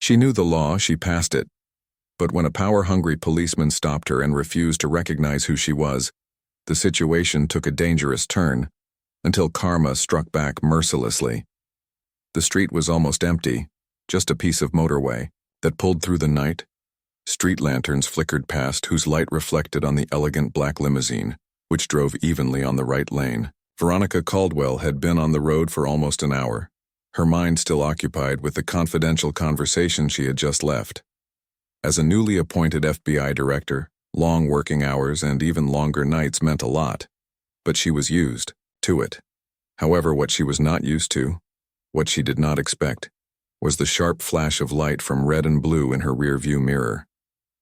She knew the law, she passed it. But when a power-hungry policeman stopped her and refused to recognize who she was, the situation took a dangerous turn, until karma struck back mercilessly. The street was almost empty, just a piece of motorway that pulled through the night. Street lanterns flickered past, whose light reflected on the elegant black limousine, which drove evenly on the right lane. Veronica Caldwell had been on the road for almost an hour, her mind still occupied with the confidential conversation she had just left. As a newly appointed FBI director, long working hours and even longer nights meant a lot, but she was used to it. However, what she was not used to, what she did not expect, was the sharp flash of light from red and blue in her rearview mirror.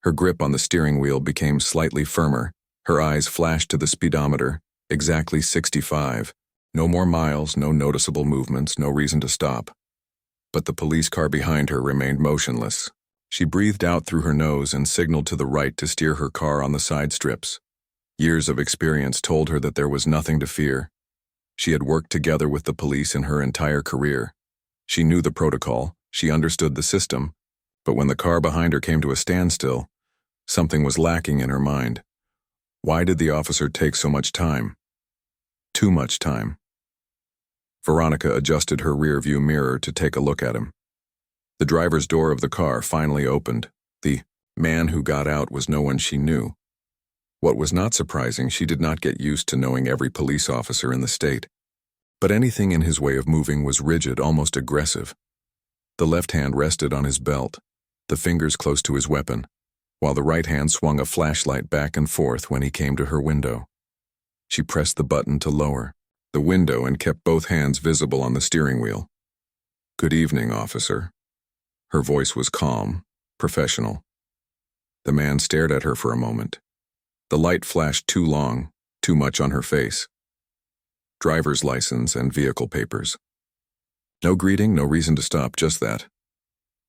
Her grip on the steering wheel became slightly firmer. Her eyes flashed to the speedometer, exactly 65. No more miles, no noticeable movements, no reason to stop. But the police car behind her remained motionless. She breathed out through her nose and signaled to the right to steer her car on the side strips. Years of experience told her that there was nothing to fear. She had worked together with the police in her entire career. She knew the protocol, she understood the system, but when the car behind her came to a standstill, something was lacking in her mind. Why did the officer take so much time? Too much time. Veronica adjusted her rearview mirror to take a look at him. The driver's door of the car finally opened. The man who got out was no one she knew. What was not surprising, she did not get used to knowing every police officer in the state. But anything in his way of moving was rigid, almost aggressive. The left hand rested on his belt, the fingers close to his weapon, while the right hand swung a flashlight back and forth when he came to her window. She pressed the button to lower the window and kept both hands visible on the steering wheel. "Good evening, officer." Her voice was calm, professional. The man stared at her for a moment. The light flashed too long, too much on her face. Driver's license and vehicle papers. No greeting, no reason to stop, just that.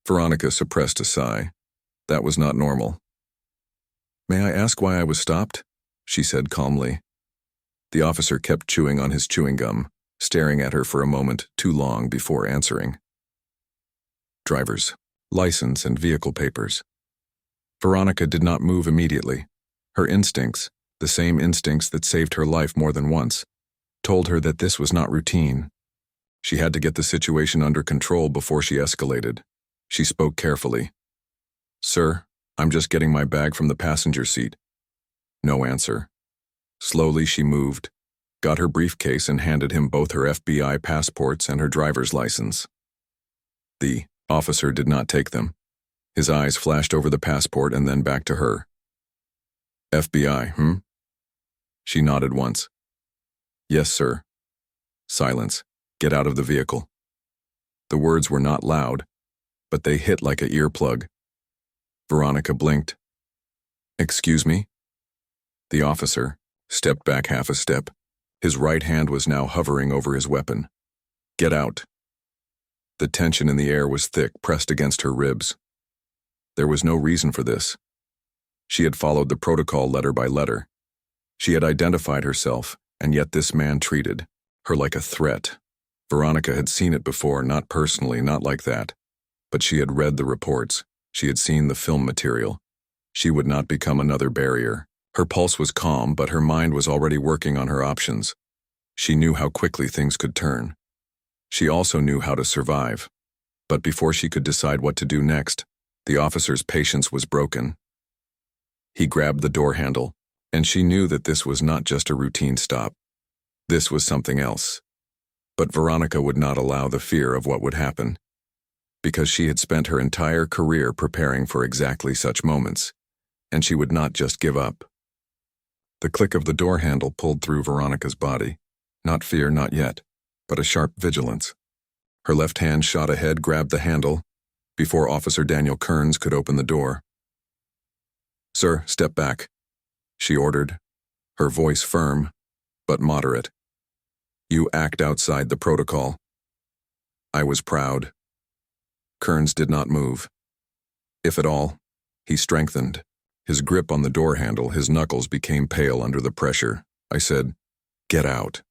Veronica suppressed a sigh. That was not normal. "May I ask why I was stopped?" she said calmly. The officer kept chewing on his chewing gum, staring at her for a moment too long before answering. Driver's license and vehicle papers. Veronica did not move immediately. Her instincts, the same instincts that saved her life more than once, told her that this was not routine. She had to get the situation under control before she escalated. She spoke carefully. "Sir, I'm just getting my bag from the passenger seat." No answer. Slowly she moved, got her briefcase and handed him both her FBI passports and her driver's license. The officer did not take them. His eyes flashed over the passport and then back to her. "FBI, She nodded once. "Yes, sir." Silence. "Get out of the vehicle." The words were not loud, but they hit like an earplug. Veronica blinked. "Excuse me?" The officer stepped back half a step. His right hand was now hovering over his weapon. "Get out." The tension in the air was thick, pressed against her ribs. There was no reason for this. She had followed the protocol letter by letter. She had identified herself, and yet this man treated her like a threat. Veronica had seen it before, not personally, not like that. But she had read the reports. She had seen the film material. She would not become another barrier. Her pulse was calm, but her mind was already working on her options. She knew how quickly things could turn. She also knew how to survive. But before she could decide what to do next, the officer's patience was broken. He grabbed the door handle, and she knew that this was not just a routine stop. This was something else. But Veronica would not allow the fear of what would happen, because she had spent her entire career preparing for exactly such moments, and she would not just give up. The click of the door handle pulled through Veronica's body. Not fear, not yet, but a sharp vigilance. Her left hand shot ahead, grabbed the handle, before Officer Daniel Kearns could open the door. "Sir, step back," she ordered, her voice firm, but moderate. "You act outside the protocol." I was proud. Kearns did not move. If at all, he strengthened. His grip on the door handle, his knuckles became pale under the pressure. I said, "Get out."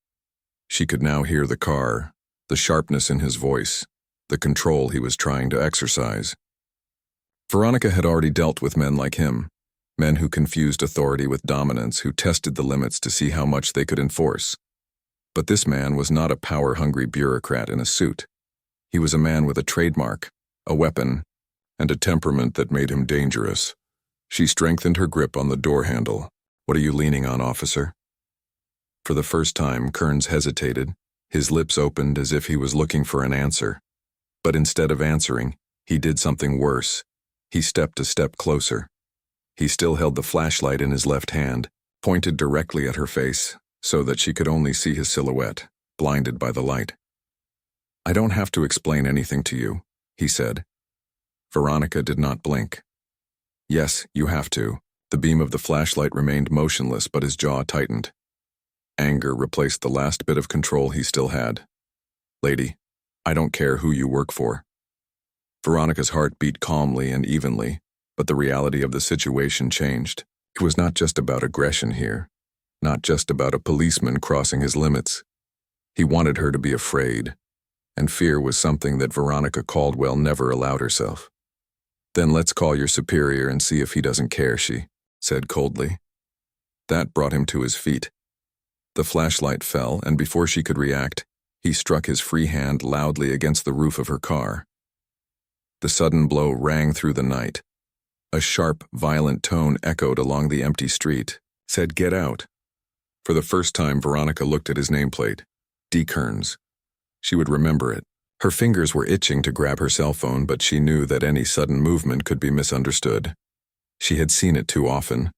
She could now hear the car, the sharpness in his voice, the control he was trying to exercise. Veronica had already dealt with men like him, men who confused authority with dominance, who tested the limits to see how much they could enforce. But this man was not a power-hungry bureaucrat in a suit. He was a man with a trademark, a weapon, and a temperament that made him dangerous. She strengthened her grip on the door handle. "What are you leaning on, officer?" For the first time, Kearns hesitated. His lips opened as if he was looking for an answer. But instead of answering, he did something worse. He stepped a step closer. He still held the flashlight in his left hand, pointed directly at her face, so that she could only see his silhouette, blinded by the light. "I don't have to explain anything to you," he said. Veronica did not blink. "Yes, you have to." The beam of the flashlight remained motionless, but his jaw tightened. Anger replaced the last bit of control he still had. "Lady, I don't care who you work for." Veronica's heart beat calmly and evenly, but the reality of the situation changed. It was not just about aggression here, not just about a policeman crossing his limits. He wanted her to be afraid, and fear was something that Veronica Caldwell never allowed herself. "Then let's call your superior and see if he doesn't care," she said coldly. That brought him to his feet. The flashlight fell, and before she could react, he struck his free hand loudly against the roof of her car. The sudden blow rang through the night. A sharp, violent tone echoed along the empty street, said, "Get out." For the first time, Veronica looked at his nameplate, D. Kearns. She would remember it. Her fingers were itching to grab her cell phone, but she knew that any sudden movement could be misunderstood. She had seen it too often,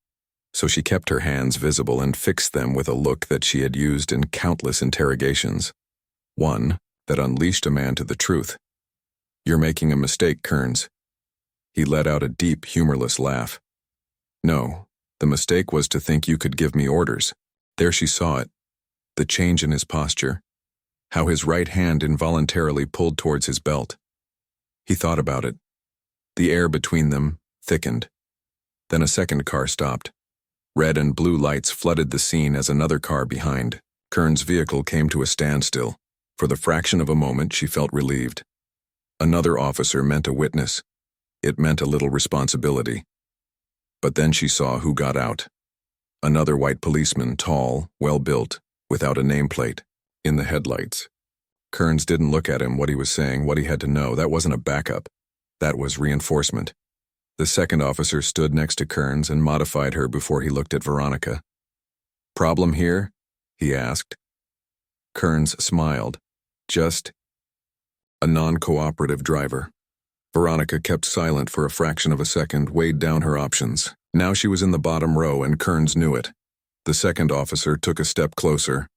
so she kept her hands visible and fixed them with a look that she had used in countless interrogations. One that unleashed a man to the truth. "You're making a mistake, Kearns." He let out a deep, humorless laugh. "No, the mistake was to think you could give me orders." There she saw it, the change in his posture, how his right hand involuntarily pulled towards his belt. He thought about it. The air between them thickened. Then a second car stopped. Red and blue lights flooded the scene as another car behind. Kearns' vehicle came to a standstill. For the fraction of a moment, she felt relieved. Another officer meant a witness. It meant a little responsibility. But then she saw who got out. Another white policeman, tall, well-built, without a nameplate, in the headlights. Kearns didn't look at him, what he was saying, what he had to know. That wasn't a backup. That was reinforcement. The second officer stood next to Kearns and modified her before he looked at Veronica. "Problem here?" he asked. Kearns smiled. "Just a non-cooperative driver." Veronica kept silent for a fraction of a second, weighed down her options. Now she was in the bottom row, and Kearns knew it. The second officer took a step closer.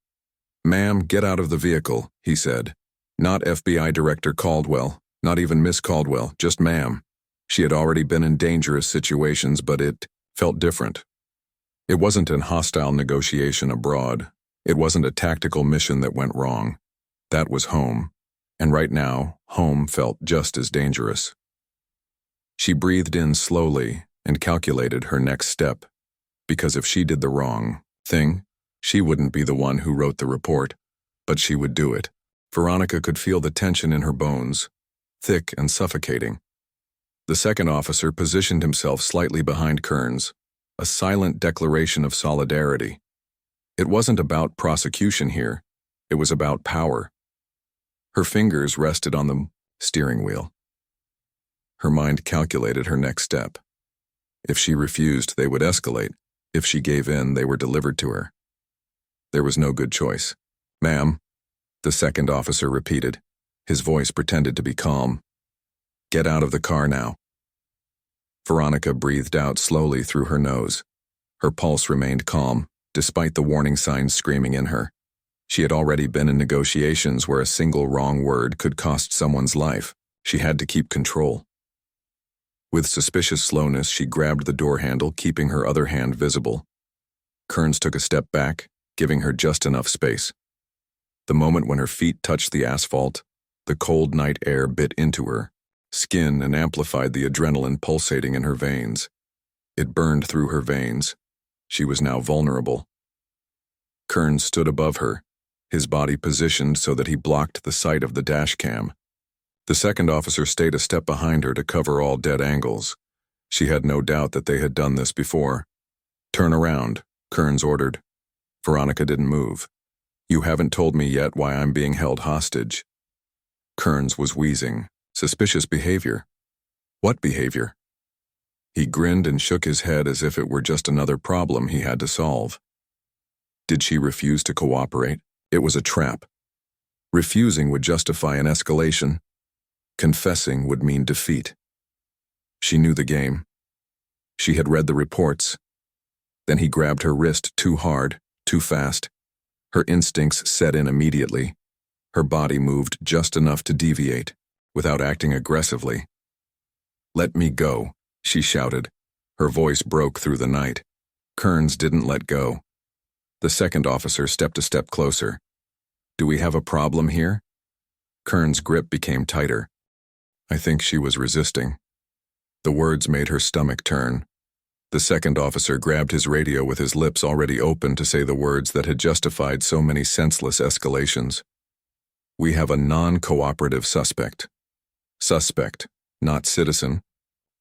"Ma'am, get out of the vehicle," he said. Not FBI Director Caldwell, not even Miss Caldwell, just ma'am. She had already been in dangerous situations, but it felt different. It wasn't an hostile negotiation abroad. It wasn't a tactical mission that went wrong. That was home. And right now, home felt just as dangerous. She breathed in slowly and calculated her next step. Because if she did the wrong thing, she wouldn't be the one who wrote the report, but she would do it. Veronica could feel the tension in her bones, thick and suffocating. The second officer positioned himself slightly behind Kearns, a silent declaration of solidarity. It wasn't about prosecution here. It was about power. Her fingers rested on the steering wheel. Her mind calculated her next step. If she refused, they would escalate. If she gave in, they were delivered to her. There was no good choice. "Ma'am," the second officer repeated. His voice pretended to be calm. "Get out of the car now." Veronica breathed out slowly through her nose. Her pulse remained calm, despite the warning signs screaming in her. She had already been in negotiations where a single wrong word could cost someone's life. She had to keep control. With suspicious slowness, she grabbed the door handle, keeping her other hand visible. Kearns took a step back, giving her just enough space. The moment when her feet touched the asphalt, the cold night air bit into her skin and amplified the adrenaline pulsating in her veins. It burned through her veins. She was now vulnerable. Kearns stood above her, his body positioned so that he blocked the sight of the dash cam. The second officer stayed a step behind her to cover all dead angles. She had no doubt that they had done this before. "Turn around," Kearns ordered. Veronica didn't move. "You haven't told me yet why I'm being held hostage." Kearns was wheezing. Suspicious behavior. What behavior? He grinned and shook his head as if it were just another problem he had to solve. Did she refuse to cooperate? It was a trap. Refusing would justify an escalation. Confessing would mean defeat. She knew the game. She had read the reports. Then he grabbed her wrist too hard, too fast. Her instincts set in immediately. Her body moved just enough to deviate, without acting aggressively. "Let me go," she shouted. Her voice broke through the night. Kearns didn't let go. The second officer stepped a step closer. "Do we have a problem here?" Kearns' grip became tighter. I think she was resisting. The words made her stomach turn. The second officer grabbed his radio with his lips already open to say the words that had justified so many senseless escalations. "We have a non-cooperative suspect." Suspect, not citizen,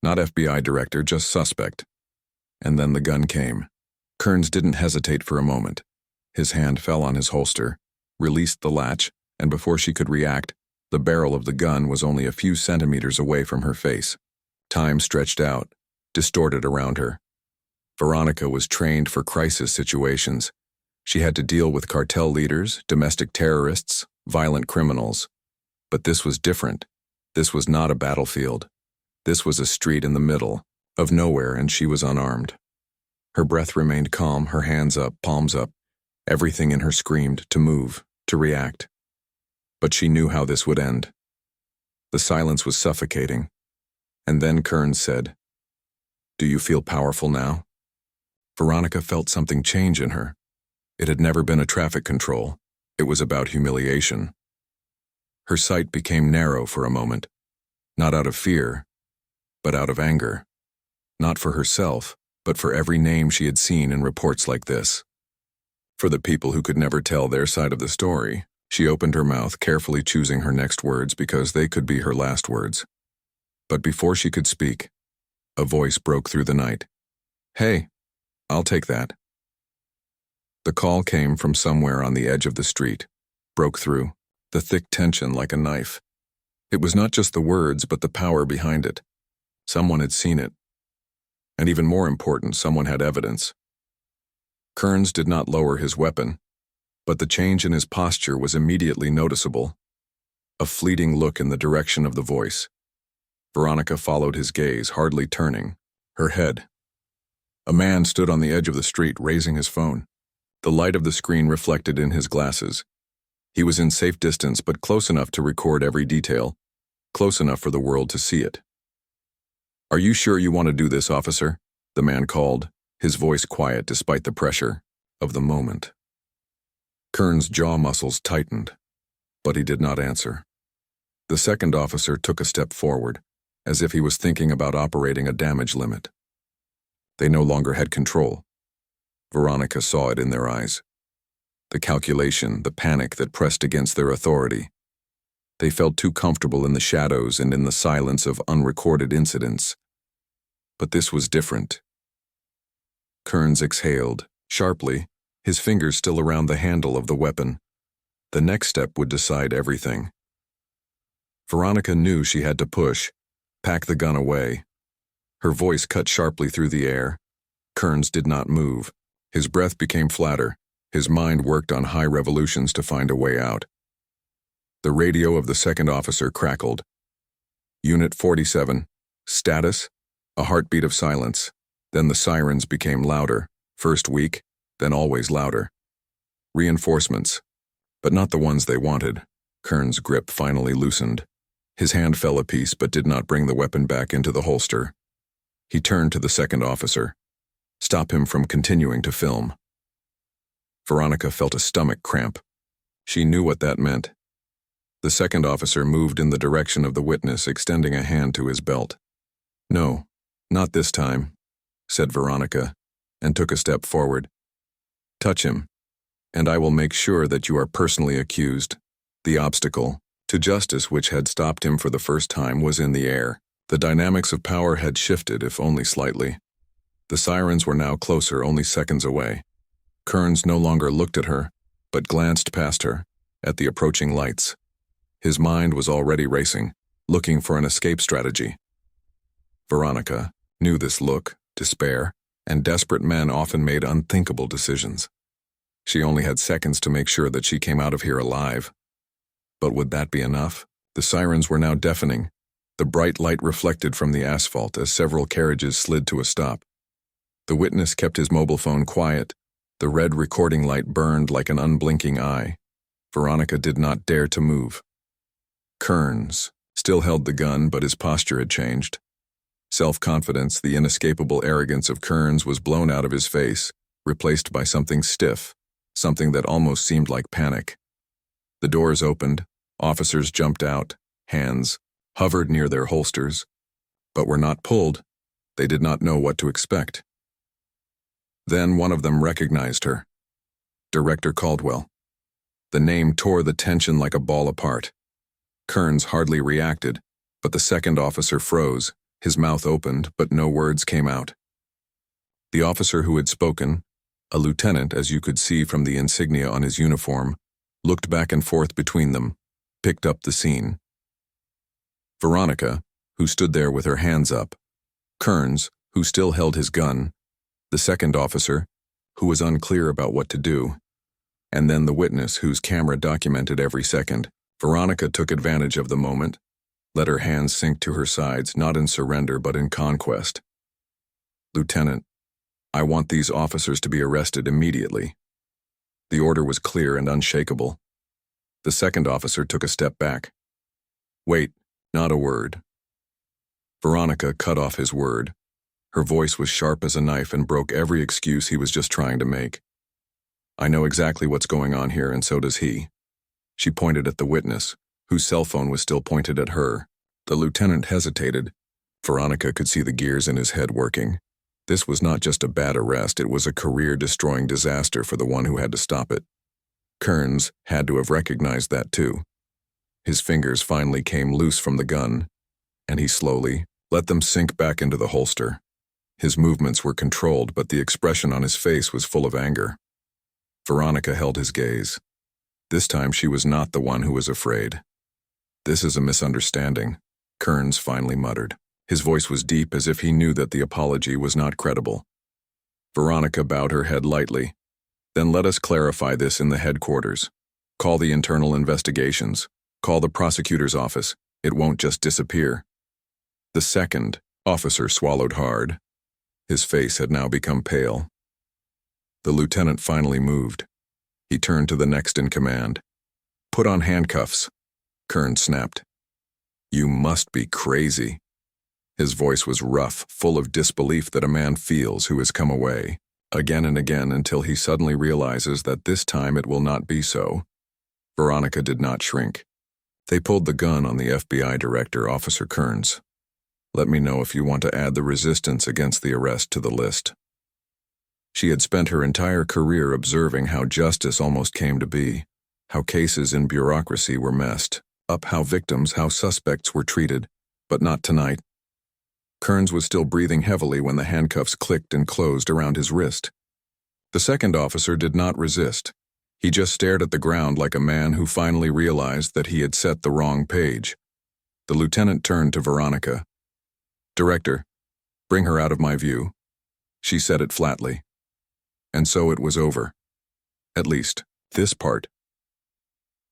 not FBI director, just suspect. And then the gun came. Kearns didn't hesitate for a moment. His hand fell on his holster, released the latch, and before she could react, the barrel of the gun was only a few centimeters away from her face. Time stretched out, distorted around her. Veronica was trained for crisis situations. She had to deal with cartel leaders, domestic terrorists, violent criminals. But this was different. This was not a battlefield. This was a street in the middle of nowhere, and she was unarmed. Her breath remained calm, her hands up, palms up. Everything in her screamed to move, to react. But she knew how this would end. The silence was suffocating. And then Kearns said, "Do you feel powerful now?" Veronica felt something change in her. It had never been a traffic control. It was about humiliation. Her sight became narrow for a moment, not out of fear, but out of anger. Not for herself, but for every name she had seen in reports like this. For the people who could never tell their side of the story, she opened her mouth, carefully choosing her next words because they could be her last words. But before she could speak, a voice broke through the night. "Hey, I'll take that." The call came from somewhere on the edge of the street, broke through, the thick tension like a knife. It was not just the words, but the power behind it. Someone had seen it. And even more important, someone had evidence. Kearns did not lower his weapon, but the change in his posture was immediately noticeable. A fleeting look in the direction of the voice. Veronica followed his gaze, hardly turning, her head. A man stood on the edge of the street, raising his phone. The light of the screen reflected in his glasses. He was in safe distance, but close enough to record every detail, close enough for the world to see it. "Are you sure you want to do this, officer?" the man called, his voice quiet despite the pressure of the moment. Kearns' jaw muscles tightened, but he did not answer. The second officer took a step forward, as if he was thinking about operating a damage limit. They no longer had control. Veronica saw it in their eyes. The calculation, the panic that pressed against their authority. They felt too comfortable in the shadows and in the silence of unrecorded incidents. But this was different. Kearns exhaled, sharply, his fingers still around the handle of the weapon. The next step would decide everything. Veronica knew she had to push, pack the gun away. Her voice cut sharply through the air. Kearns did not move. His breath became flatter. His mind worked on high revolutions to find a way out. The radio of the second officer crackled. "Unit 47. Status?" A heartbeat of silence. Then the sirens became louder, first weak, then always louder. Reinforcements, but not the ones they wanted. Kearns' grip finally loosened. His hand fell a piece but did not bring the weapon back into the holster. He turned to the second officer. Stop him from continuing to film. Veronica felt a stomach cramp. She knew what that meant. The second officer moved in the direction of the witness, extending a hand to his belt. "No, not this time," said Veronica, and took a step forward. "Touch him, and I will make sure that you are personally accused. The obstacle to justice, which had stopped him for the first time, was in the air. The dynamics of power had shifted, if only slightly. The sirens were now closer, only seconds away. Kearns no longer looked at her, but glanced past her, at the approaching lights. His mind was already racing, looking for an escape strategy. Veronica knew this look, despair, and desperate men often made unthinkable decisions. She only had seconds to make sure that she came out of here alive. But would that be enough? The sirens were now deafening. The bright light reflected from the asphalt as several carriages slid to a stop. The witness kept his mobile phone quiet. The red recording light burned like an unblinking eye. Veronica did not dare to move. Kearns still held the gun, but his posture had changed. Self-confidence, the inescapable arrogance of Kearns, was blown out of his face, replaced by something stiff, something that almost seemed like panic. The doors opened, officers jumped out, hands hovered near their holsters, but were not pulled. They did not know what to expect. Then one of them recognized her. Director Caldwell. The name tore the tension like a ball apart. Kearns hardly reacted, but the second officer froze. His mouth opened, but no words came out. The officer who had spoken, a lieutenant, as you could see from the insignia on his uniform, looked back and forth between them, picked up the scene. Veronica, who stood there with her hands up, Kearns, who still held his gun, the second officer, who was unclear about what to do, and then the witness whose camera documented every second. Veronica took advantage of the moment, let her hands sink to her sides, not in surrender but in conquest. "Lieutenant, I want these officers to be arrested immediately." The order was clear and unshakable. The second officer took a step back. "Wait, not a word." Veronica cut off his word. Her voice was sharp as a knife and broke every excuse he was just trying to make. "I know exactly what's going on here, and so does he." She pointed at the witness, whose cell phone was still pointed at her. The lieutenant hesitated. Veronica could see the gears in his head working. This was not just a bad arrest, it was a career-destroying disaster for the one who had to stop it. Kearns had to have recognized that too. His fingers finally came loose from the gun, and he slowly let them sink back into the holster. His movements were controlled, but the expression on his face was full of anger. Veronica held his gaze. This time she was not the one who was afraid. "This is a misunderstanding," Kearns finally muttered. His voice was deep, as if he knew that the apology was not credible. Veronica bowed her head lightly. "Then let us clarify this in the headquarters. Call the internal investigations. Call the prosecutor's office. It won't just disappear." The second officer swallowed hard. His face had now become pale. The lieutenant finally moved. He turned to the next in command. "Put on handcuffs," Kearns snapped. "You must be crazy." His voice was rough, full of disbelief that a man feels who has come away, again and again, until he suddenly realizes that this time it will not be so. Veronica did not shrink. They pulled the gun on the FBI director, Officer Kearns. "Let me know if you want to add the resistance against the arrest to the list." She had spent her entire career observing how justice almost came to be, how cases in bureaucracy were messed up, how victims, how suspects were treated, but not tonight. Kearns was still breathing heavily when the handcuffs clicked and closed around his wrist. The second officer did not resist. He just stared at the ground like a man who finally realized that he had set the wrong page. The lieutenant turned to Veronica. "Director, bring her out of my view." She said it flatly. And so it was over. At least, this part.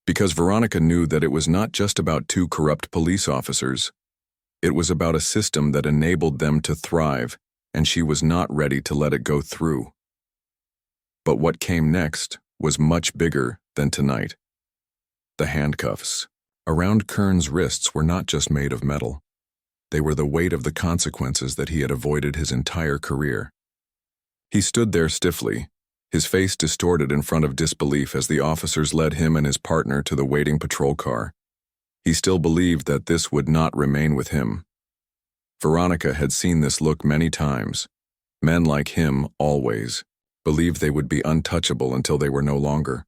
Because Veronica knew that it was not just about two corrupt police officers. It was about a system that enabled them to thrive, and she was not ready to let it go through. But what came next was much bigger than tonight. The handcuffs around Kearns' wrists were not just made of metal. They were the weight of the consequences that he had avoided his entire career. He stood there stiffly, his face distorted in front of disbelief as the officers led him and his partner to the waiting patrol car. He still believed that this would not remain with him. Veronica had seen this look many times. Men like him, always, believed they would be untouchable until they were no longer.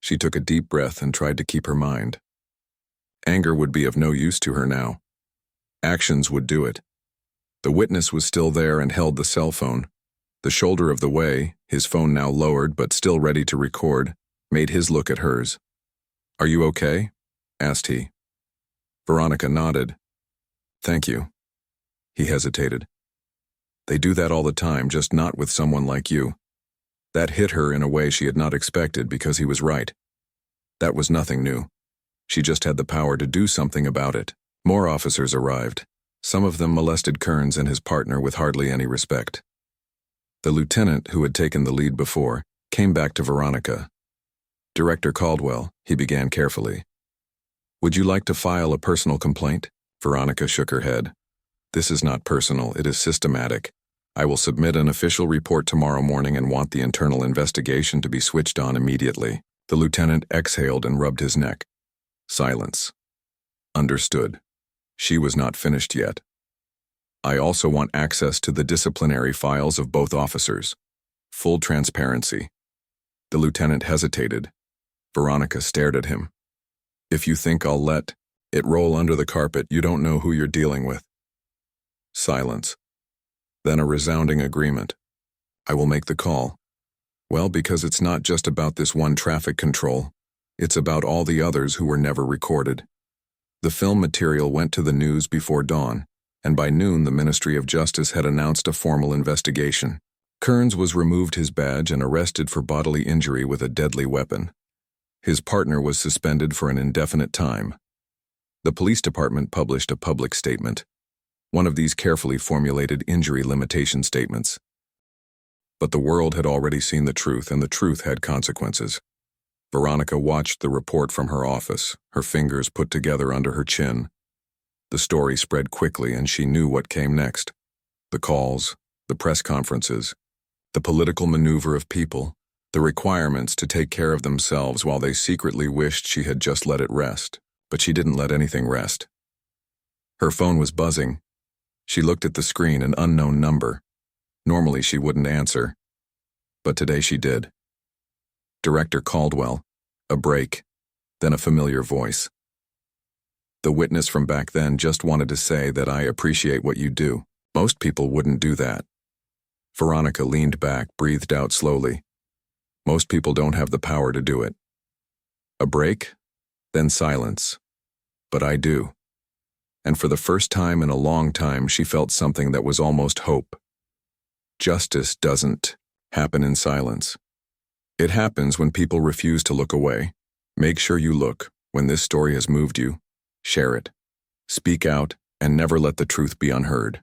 She took a deep breath and tried to keep her mind. Anger would be of no use to her now. Actions would do it. The witness was still there and held the cell phone. The shoulder of the way, his phone now lowered but still ready to record, made his look at hers. "Are you okay?" asked he. Veronica nodded. "Thank you." He hesitated. "They do that all the time, just not with someone like you." That hit her in a way she had not expected because he was right. That was nothing new. She just had the power to do something about it. More officers arrived. Some of them molested Kearns and his partner with hardly any respect. The lieutenant, who had taken the lead before, came back to Veronica. "Director Caldwell," he began carefully. "Would you like to file a personal complaint?" Veronica shook her head. "This is not personal, it is systematic. I will submit an official report tomorrow morning and want the internal investigation to be switched on immediately." The lieutenant exhaled and rubbed his neck. Silence. Understood. She was not finished yet. "I also want access to the disciplinary files of both officers. Full transparency." The lieutenant hesitated. Veronica stared at him. "If you think I'll let it roll under the carpet, you don't know who you're dealing with." Silence. Then a resounding agreement. "I will make the call." Well, because it's not just about this one traffic control. It's about all the others who were never recorded. The film material went to the news before dawn, and by noon the Ministry of Justice had announced a formal investigation. Kearns was removed his badge and arrested for bodily injury with a deadly weapon. His partner was suspended for an indefinite time. The police department published a public statement, one of these carefully formulated injury limitation statements. But the world had already seen the truth, and the truth had consequences. Veronica watched the report from her office, her fingers put together under her chin. The story spread quickly, and she knew what came next. The calls, the press conferences, the political maneuver of people, the requirements to take care of themselves while they secretly wished she had just let it rest. But she didn't let anything rest. Her phone was buzzing. She looked at the screen, an unknown number. Normally she wouldn't answer, but today she did. Director Caldwell. A break, then a familiar voice. The witness from back then just wanted to say that I appreciate what you do. Most people wouldn't do that. Veronica leaned back, breathed out slowly. Most people don't have the power to do it. A break, then silence. But I do. And for the first time in a long time, she felt something that was almost hope. Justice doesn't happen in silence. It happens when people refuse to look away. Make sure you look. When this story has moved you, share it. Speak out, and never let the truth be unheard.